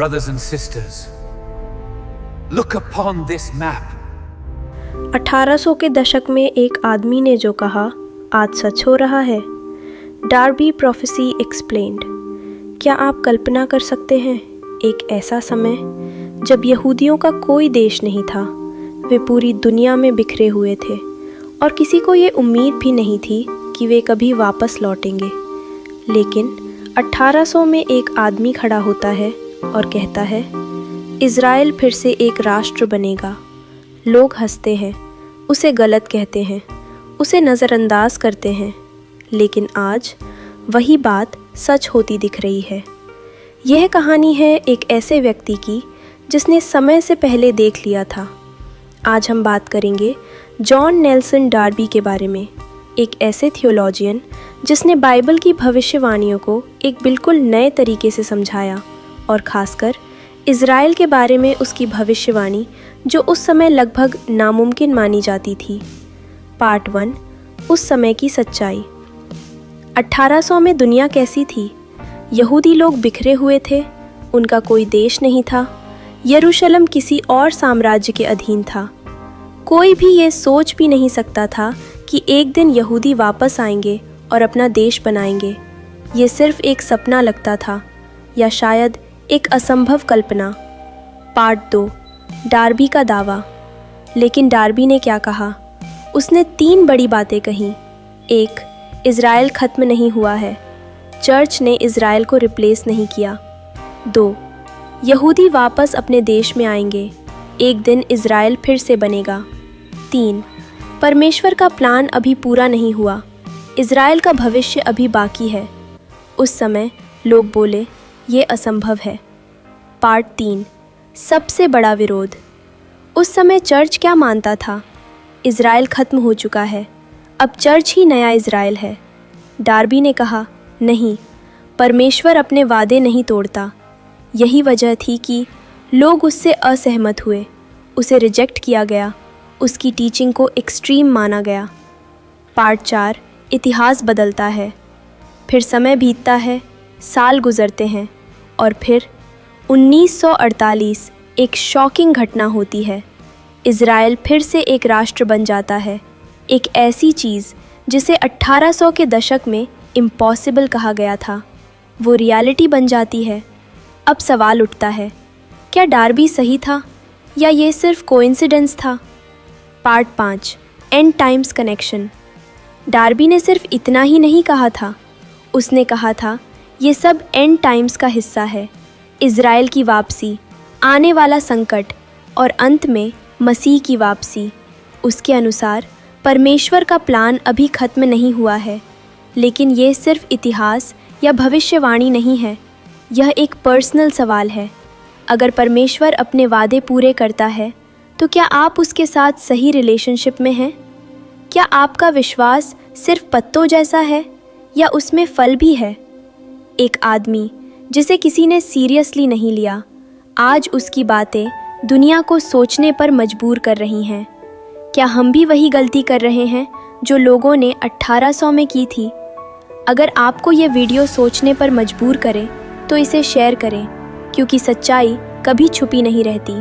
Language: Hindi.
Brothers and sisters, look upon this map. 1800 के दशक में एक आदमी ने जो कहा आज सच हो रहा है। Derby prophecy explained. क्या आप कल्पना कर सकते हैं एक ऐसा समय जब यहूदियों का कोई देश नहीं था, वे पूरी दुनिया में बिखरे हुए थे और किसी को ये उम्मीद भी नहीं थी कि वे कभी वापस लौटेंगे। लेकिन 1800 में एक आदमी खड़ा होता है और कहता है इज़राइल फिर से एक राष्ट्र बनेगा। लोग हंसते हैं, उसे गलत कहते हैं, उसे नज़रअंदाज करते हैं, लेकिन आज वही बात सच होती दिख रही है। यह कहानी है एक ऐसे व्यक्ति की जिसने समय से पहले देख लिया था। आज हम बात करेंगे जॉन नेल्सन डार्बी के बारे में, एक ऐसे थियोलॉजियन जिसने बाइबल की भविष्यवाणियों को एक बिल्कुल नए तरीके से समझाया और ख़ासकर इज़राइल के बारे में उसकी भविष्यवाणी जो उस समय लगभग नामुमकिन मानी जाती थी। पार्ट 1, उस समय की सच्चाई। 1800 में दुनिया कैसी थी? यहूदी लोग बिखरे हुए थे, उनका कोई देश नहीं था, यरूशलेम किसी और साम्राज्य के अधीन था। कोई भी ये सोच भी नहीं सकता था कि एक दिन यहूदी वापस आएंगे और अपना देश बनाएंगे। ये सिर्फ एक सपना लगता था या शायद एक असंभव कल्पना। पार्ट 2, डार्बी का दावा। लेकिन डार्बी ने क्या कहा? उसने 3 बड़ी बातें कहीं। 1, इज़राइल ख़त्म नहीं हुआ है, चर्च ने इज़राइल को रिप्लेस नहीं किया। 2, यहूदी वापस अपने देश में आएंगे, एक दिन इज़राइल फिर से बनेगा। 3, परमेश्वर का प्लान अभी पूरा नहीं हुआ, इज़राइल का भविष्य अभी बाकी है। उस समय लोग बोले ये असंभव है। पार्ट 3, सबसे बड़ा विरोध। उस समय चर्च क्या मानता था? इज़राइल ख़त्म हो चुका है, अब चर्च ही नया इज़राइल है। डार्बी ने कहा नहीं, परमेश्वर अपने वादे नहीं तोड़ता। यही वजह थी कि लोग उससे असहमत हुए, उसे रिजेक्ट किया गया, उसकी टीचिंग को एक्सट्रीम माना गया। पार्ट 4, इतिहास बदलता है। फिर समय बीतता है, साल गुज़रते हैं और फिर 1948 एक शॉकिंग घटना होती है। इज़राइल फिर से एक राष्ट्र बन जाता है, एक ऐसी चीज़ जिसे 1800 के दशक में इम्पॉसिबल कहा गया था, वो रियलिटी बन जाती है। अब सवाल उठता है, क्या डार्बी सही था या ये सिर्फ कोइंसिडेंस था? Part 5, and times connection. Derby ने सिर्फ इतना ही नहीं कहा था, उसने कहा था ये सब एंड टाइम्स का हिस्सा है। इज़राइल की वापसी, आने वाला संकट और अंत में मसीह की वापसी। उसके अनुसार परमेश्वर का प्लान अभी ख़त्म नहीं हुआ है, लेकिन ये सिर्फ इतिहास या भविष्यवाणी नहीं है, यह एक पर्सनल सवाल है। अगर परमेश्वर अपने वादे पूरे करता है तो क्या आप उसके साथ सही रिलेशनशिप में हैं? क्या आपका विश्वास सिर्फ पत्तों जैसा है या उसमें फल भी है? एक आदमी जिसे किसी ने सीरियसली नहीं लिया, आज उसकी बातें दुनिया को सोचने पर मजबूर कर रही हैं। क्या हम भी वही गलती कर रहे हैं जो लोगों ने 1800 में की थी? अगर आपको ये वीडियो सोचने पर मजबूर करे तो इसे शेयर करें, क्योंकि सच्चाई कभी छुपी नहीं रहती।